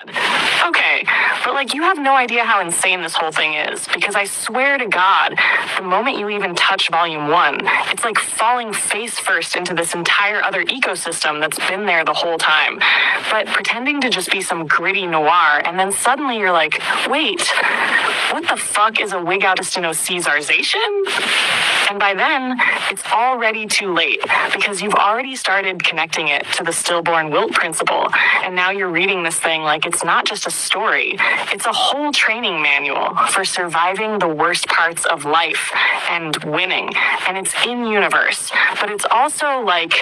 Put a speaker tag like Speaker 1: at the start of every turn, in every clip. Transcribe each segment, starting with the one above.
Speaker 1: Okay, but like you have no idea how insane this whole thing is, because I swear to God, the moment you even touch volume 1, it's like falling face first into this entire other ecosystem that's been there the whole time, but pretending to just be some gritty noir, and then suddenly you're like, wait, what the fuck is a Wig Augustino Caesarization? And by then, it's already too late, because you've already started connecting it to the stillborn wilt principle, and now you're reading this thing like it's not just a story, it's a whole training manual for surviving the worst parts of life and winning, and it's in universe, but it's also like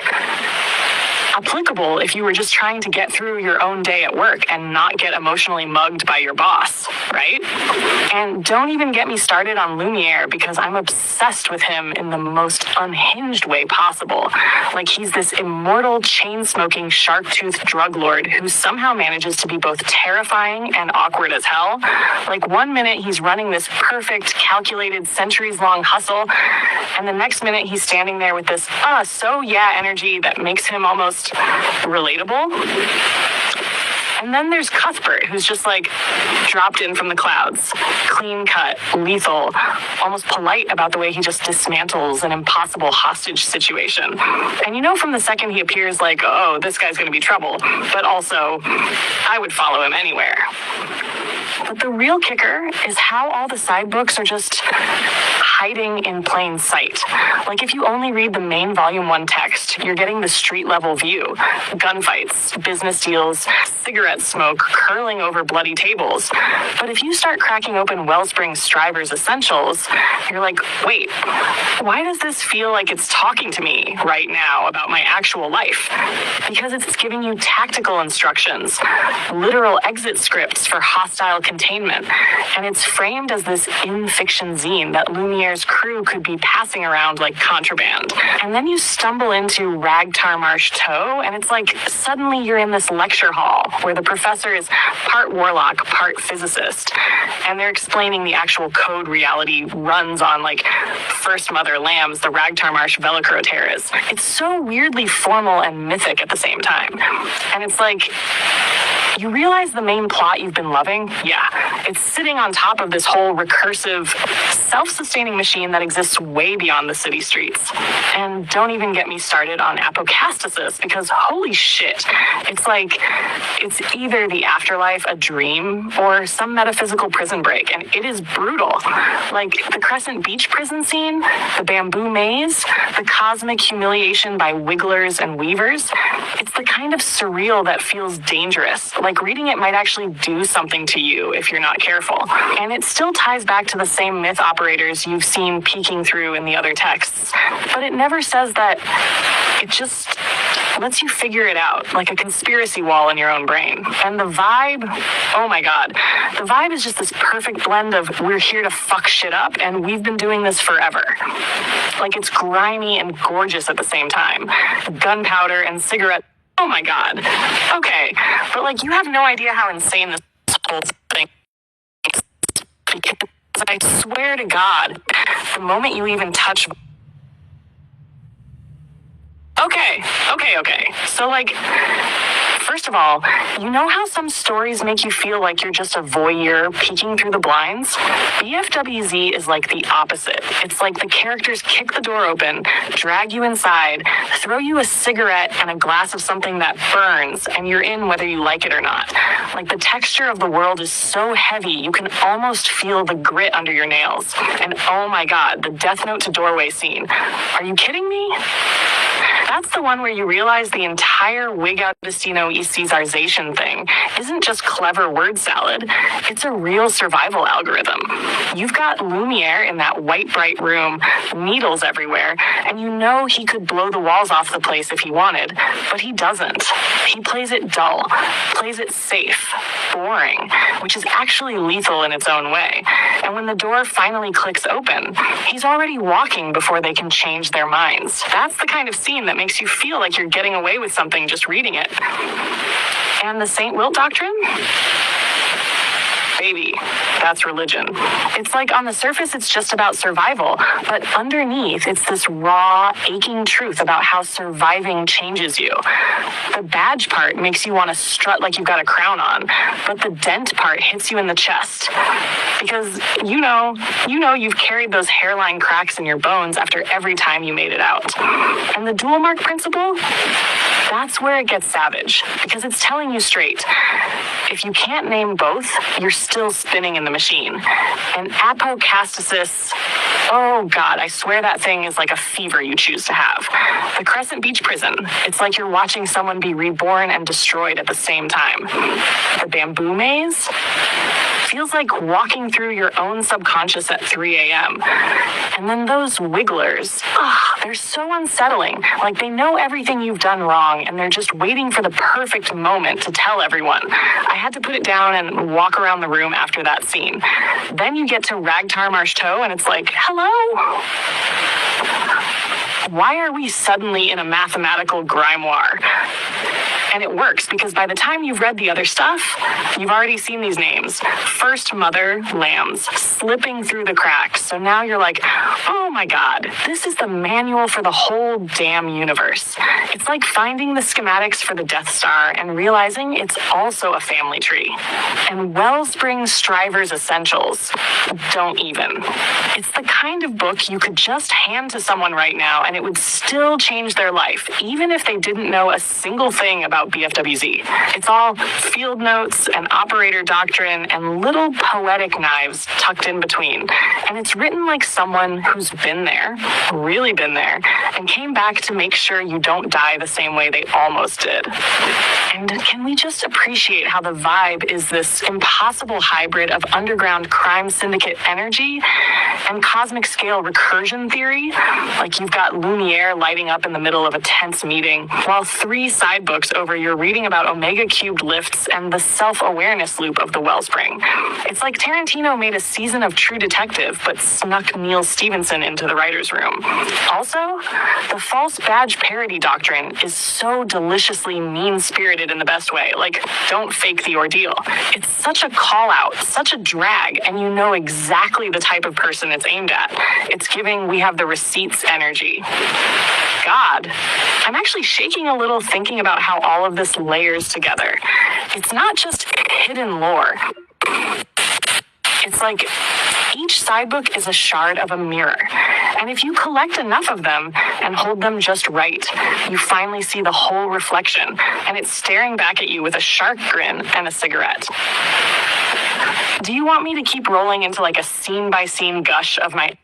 Speaker 1: applicable if you were just trying to get through your own day at work and not get emotionally mugged by your boss, right? And don't even get me started on Lumiere, because I'm obsessed with him in the most unhinged way possible. Like he's this immortal, chain-smoking, shark-toothed drug lord who somehow manages to be both terrifying and awkward as hell. Like one minute he's running this perfect, calculated, centuries-long hustle, and the next minute he's standing there with this so yeah energy that makes him almost relatable. And then there's Cuthbert, who's just like dropped in from the clouds, clean cut, lethal, almost polite about the way he just dismantles an impossible hostage situation. And you know from the second he appears like, oh, this guy's gonna be trouble, but also I would follow him anywhere. But the real kicker is how all the side books are just hiding in plain sight. Like if you only read the main volume 1 text, you're getting the street level view. Gunfights, business deals, cigarette smoke curling over bloody tables. But if you start cracking open WELLSPRING's STRIVE'S Essentials, you're like, wait, why does this feel like it's talking to me right now about my actual life? Because it's giving you tactical instructions, literal exit scripts for hostile containment, and it's framed as this in-fiction zine that Lumiere's crew could be passing around like contraband. And then you stumble into Ragtar Marsh Toe, and it's like suddenly you're in this lecture hall where the professor is part warlock, part physicist, and they're explaining the actual code reality runs on like First Mother Lambs, the Ragtar Marsh Velocroteras. It's so weirdly formal and mythic at the same time. And it's like, you realize the main plot you've been loving? Yeah, it's sitting on top of this whole recursive, self-sustaining machine that exists way beyond the city streets. And don't even get me started on apocastasis, because holy shit, it's like, it's either the afterlife, a dream, or some metaphysical prison break, and it is brutal. Like the Crescent Beach prison scene, the bamboo maze, the cosmic humiliation by wigglers and weavers, it's the kind of surreal that feels dangerous. Like reading it might actually do something to you if you're not careful. And it still ties back to the same myth operators you've seen peeking through in the other texts. But it never says that. It just lets you figure it out, like a conspiracy wall in your own brain. And the vibe, oh my God, the vibe is just this perfect blend of we're here to fuck shit up and we've been doing this forever. Like it's grimy and gorgeous at the same time. Gunpowder and cigarette. Oh my God. Okay, but like you have no idea how insane this whole thing is, because I swear to God, the moment you even touch. Okay. So like, first of all, you know how some stories make you feel like you're just a voyeur peeking through the blinds? BFWZ is like the opposite. It's like the characters kick the door open, drag you inside, throw you a cigarette and a glass of something that burns, and you're in whether you like it or not. Like the texture of the world is so heavy, you can almost feel the grit under your nails. And oh my God, the Death Note to Doorway scene. Are you kidding me? That's the one where you realize the entire Wig Augustino Caesarization thing isn't just clever word salad, it's a real survival algorithm. You've got Lumiere in that white bright room, needles everywhere, and you know he could blow the walls off the place if he wanted, but he doesn't. He plays it dull, plays it safe, boring, which is actually lethal in its own way. And when the door finally clicks open, he's already walking before they can change their minds. That's the kind of scene that makes you feel like you're getting away with something just reading it. And the St. Wilt Doctrine? baby, that's religion. It's like on the surface, it's just about survival, but underneath, it's this raw, aching truth about how surviving changes you. The badge part makes you want to strut like you've got a crown on, but the dent part hits you in the chest. Because you know you've carried those hairline cracks in your bones after every time you made it out. And the dual mark principle? That's where it gets savage, because it's telling you straight, if you can't name both, you're still spinning in the machine. And apocastasis, oh God, I swear that thing is like a fever you choose to have. The Crescent Beach prison, it's like you're watching someone be reborn and destroyed at the same time. The bamboo maze feels like walking through your own subconscious at 3 a.m. And then those wigglers, they're so unsettling. Like they know everything you've done wrong and they're just waiting for the perfect moment to tell everyone. I had to put it down and walk around the room after that scene. Then you get to Ragtar Marshtoe and it's like, hello? Why are we suddenly in a mathematical grimoire? And it works because by the time you've read the other stuff, you've already seen these names. First Mother, Lambs, slipping through the cracks. So now you're like, oh my God, this is the manual for the whole damn universe. It's like finding the schematics for the Death Star and realizing it's also a family tree. And WELLSPRING STRIVER'S Essentials, don't even. It's the kind of book you could just hand to someone right now and it would still change their life, even if they didn't know a single thing about BFWZ. It's all field notes and operator doctrine and little poetic knives tucked in between. And it's written like someone who's been there, really been there, and came back to make sure you don't die the same way they almost did. And can we just appreciate how the vibe is this impossible hybrid of underground crime syndicate energy and cosmic scale recursion theory? Like you've got Lumiere lighting up in the middle of a tense meeting, while 3 side books over you're reading about omega cubed lifts and the self-awareness loop of the Wellspring. It's like Tarantino made a season of True Detective, but snuck Neil Stephenson into the writer's room. Also, the false badge parody doctrine is so deliciously mean-spirited in the best way. Like, don't fake the ordeal. It's such a call-out, such a drag, and you know exactly the type of person it's aimed at. It's giving we have the receipts energy. God, I'm actually shaking a little thinking about how all of this layers together. It's not just hidden lore. It's like each sidebook is a shard of a mirror. And if you collect enough of them and hold them just right, you finally see the whole reflection. And it's staring back at you with a shark grin and a cigarette. Do you want me to keep rolling into like a scene-by-scene gush of my...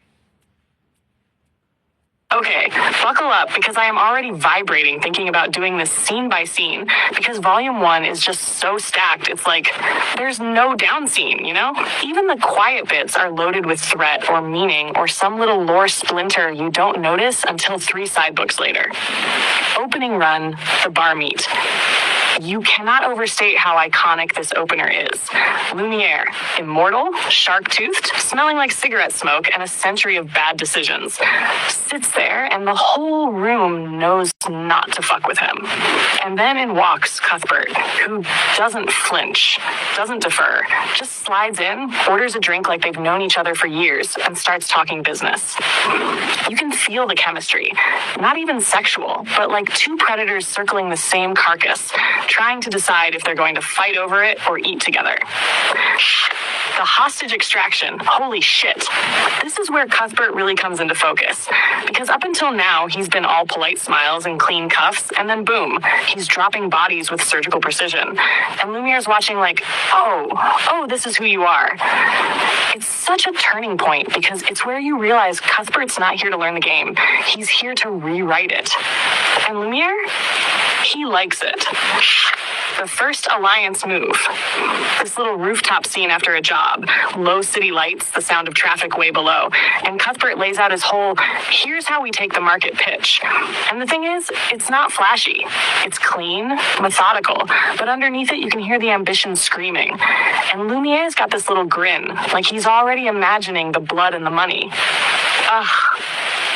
Speaker 1: Okay, buckle up because I am already vibrating thinking about doing this scene by scene because volume 1 is just so stacked. It's like there's no down scene, you know? Even the quiet bits are loaded with threat or meaning or some little lore splinter you don't notice until 3 side books later. Opening run, the bar meet. You cannot overstate how iconic this opener is. Lumiere, immortal, shark-toothed, smelling like cigarette smoke and a century of bad decisions, sits there and the whole room knows not to fuck with him. And then in walks Cuthbert, who doesn't flinch, doesn't defer, just slides in, orders a drink like they've known each other for years, and starts talking business. You can feel the chemistry, not even sexual, but like 2 predators circling the same carcass, trying to decide if they're going to fight over it or eat together. The hostage extraction, holy shit. This is where Cuthbert really comes into focus, because up until now, he's been all polite smiles and clean cuffs, and then boom, he's dropping bodies with surgical precision. And Lumiere's watching like, oh, this is who you are. It's such a turning point, because it's where you realize Cuthbert's not here to learn the game. He's here to rewrite it. And Lumiere, he likes it. The first alliance move. This little rooftop scene after a job. Low city lights, the sound of traffic way below. And Cuthbert lays out his whole, here's how we take the market pitch. And the thing is, it's not flashy. It's clean, methodical. But underneath it, you can hear the ambition screaming. And Lumiere's got this little grin, like he's already imagining the blood and the money.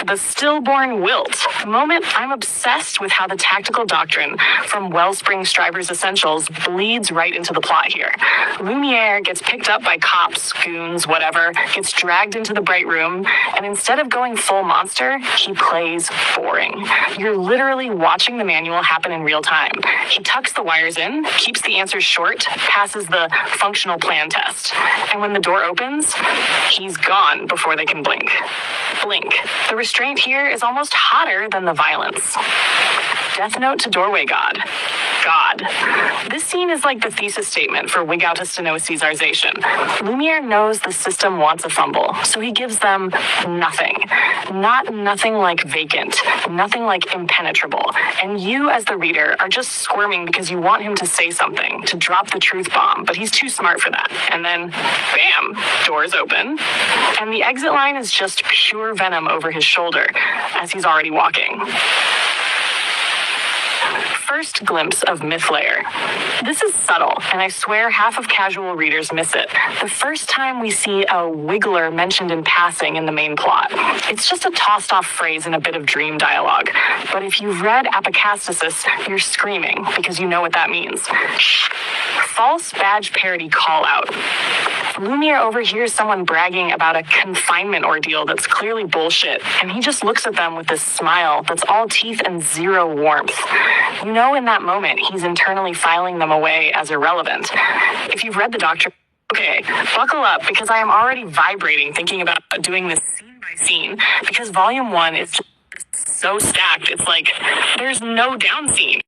Speaker 1: the stillborn wilt moment. I'm obsessed with how the tactical doctrine from WELLSPRING STRIVER'S Essentials bleeds right into the plot here. Lumiere gets picked up by cops, goons, whatever, gets dragged into the bright room, and instead of going full monster, he plays boring. You're literally watching the manual happen in real time. He tucks the wires in, keeps the answers short, passes the functional plan test. And when the door opens, he's gone before they can blink. Blink. The restraint here is almost hotter than the violence. Death Note to Doorway God. God. This scene is like the thesis statement for Wigautostenosizarzation. Lumiere knows the system wants a fumble, so he gives them nothing. Nothing like vacant, nothing like impenetrable. And you, as the reader, are just squirming because you want him to say something, to drop the truth bomb, but he's too smart for that. And then, bam, doors open. And the exit line is just pure venom over his shoulder as he's already walking. First glimpse of myth layer. This is subtle, and I swear half of casual readers miss it. The first time we see a wiggler mentioned in passing in the main plot. It's just a tossed-off phrase in a bit of dream dialogue. But if you've read Apocastasis, you're screaming, because you know what that means. False badge parody call-out. Lumiere overhears someone bragging about a confinement ordeal that's clearly bullshit, and he just looks at them with this smile that's all teeth and zero warmth. You know in that moment, he's internally filing them away as irrelevant. If you've read the Doctrine, okay, buckle up, because I am already vibrating thinking about doing this scene by scene, because Volume 1 is just so stacked, it's like, there's no down scene.